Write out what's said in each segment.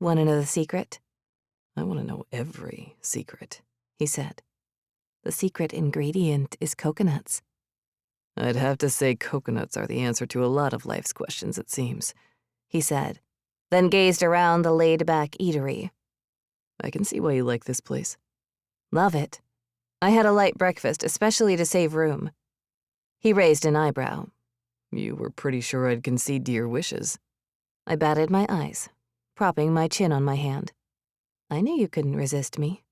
Want to know the secret? I want to know every secret, He said. The secret ingredient is coconuts. I'd have to say coconuts are the answer to a lot of life's questions, it seems, He said, then gazed around the laid-back eatery. I can see why you like this place. Love it. I had a light breakfast, especially to save room. He raised an eyebrow. You were pretty sure I'd concede to your wishes. I batted my eyes, propping my chin on my hand. I knew you couldn't resist me.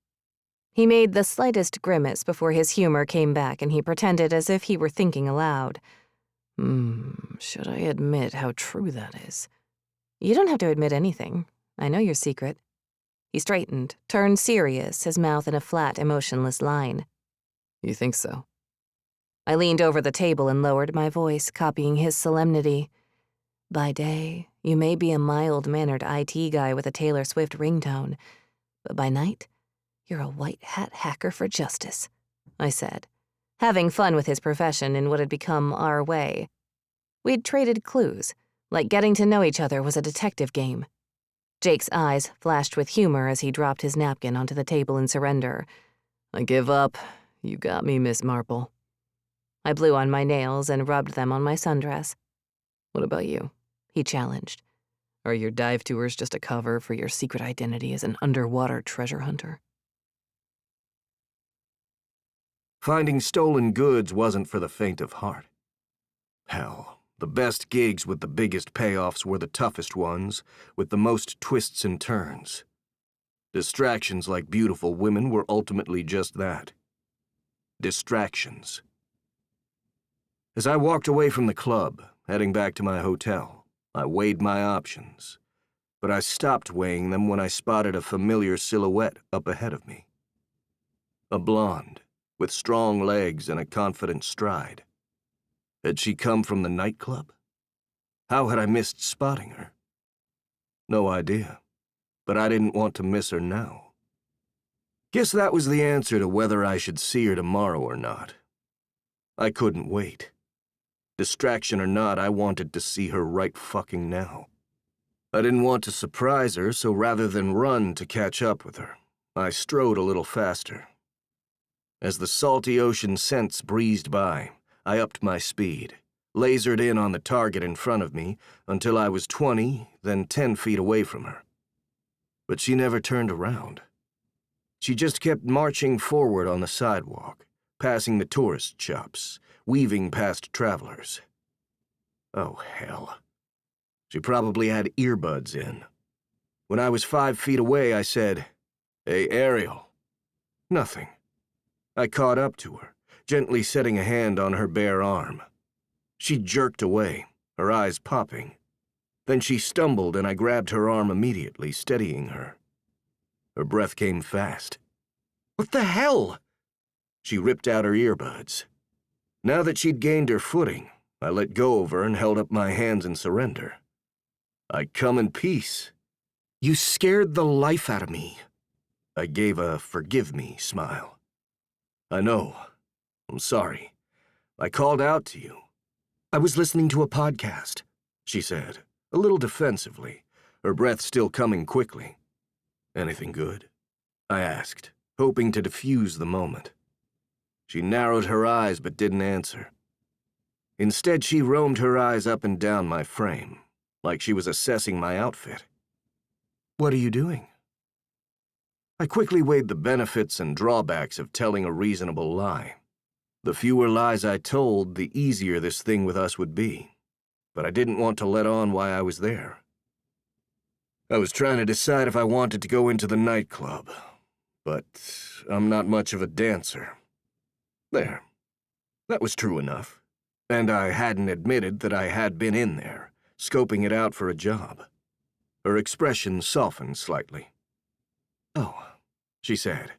He made the slightest grimace before his humor came back, and he pretended as if he were thinking aloud. Should I admit how true that is? You don't have to admit anything. I know your secret. He straightened, turned serious, his mouth in a flat, emotionless line. You think so? I leaned over the table and lowered my voice, copying his solemnity. By day, you may be a mild-mannered IT guy with a Taylor Swift ringtone, but by night, you're a white-hat hacker for justice, I said, having fun with his profession in what had become our way. We'd traded clues, like getting to know each other was a detective game. Jake's eyes flashed with humor as he dropped his napkin onto the table in surrender. I give up. You got me, Miss Marple. I blew on my nails and rubbed them on my sundress. What about you? He challenged. Are your dive tours just a cover for your secret identity as an underwater treasure hunter? Finding stolen goods wasn't for the faint of heart. Hell, the best gigs with the biggest payoffs were the toughest ones, with the most twists and turns. Distractions like beautiful women were ultimately just that. Distractions. As I walked away from the club, heading back to my hotel, I weighed my options, but I stopped weighing them when I spotted a familiar silhouette up ahead of me. A blonde, with strong legs and a confident stride. Had she come from the nightclub? How had I missed spotting her? No idea, but I didn't want to miss her now. Guess that was the answer to whether I should see her tomorrow or not. I couldn't wait. Distraction or not, I wanted to see her right fucking now. I didn't want to surprise her, so rather than run to catch up with her, I strode a little faster. As the salty ocean scents breezed by, I upped my speed, lasered in on the target in front of me until I was 20, then 10 feet away from her. But she never turned around. She just kept marching forward on the sidewalk, passing the tourist shops, weaving past travelers. Oh, hell. She probably had earbuds in. When I was 5 feet away, I said, "Hey, Ariel." Nothing. I caught up to her, gently setting a hand on her bare arm. She jerked away, her eyes popping. Then she stumbled and I grabbed her arm immediately, steadying her. Her breath came fast. "What the hell?" She ripped out her earbuds. Now that she'd gained her footing, I let go of her and held up my hands in surrender. "I come in peace." "You scared the life out of me." I gave a forgive me smile. "I know. I'm sorry. I called out to you." "I was listening to a podcast," she said, a little defensively, her breath still coming quickly. "Anything good?" I asked, hoping to diffuse the moment. She narrowed her eyes but didn't answer. Instead, she roamed her eyes up and down my frame, like she was assessing my outfit. "What are you doing?" I quickly weighed the benefits and drawbacks of telling a reasonable lie. The fewer lies I told, the easier this thing with us would be. But I didn't want to let on why I was there. I was trying to decide if I wanted to go into the nightclub, but I'm not much of a dancer. There. That was true enough. And I hadn't admitted that I had been in there, scoping it out for a job. Her expression softened slightly. "Oh," she said.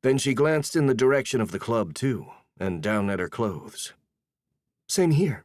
Then she glanced in the direction of the club, too, and down at her clothes. "Same here,"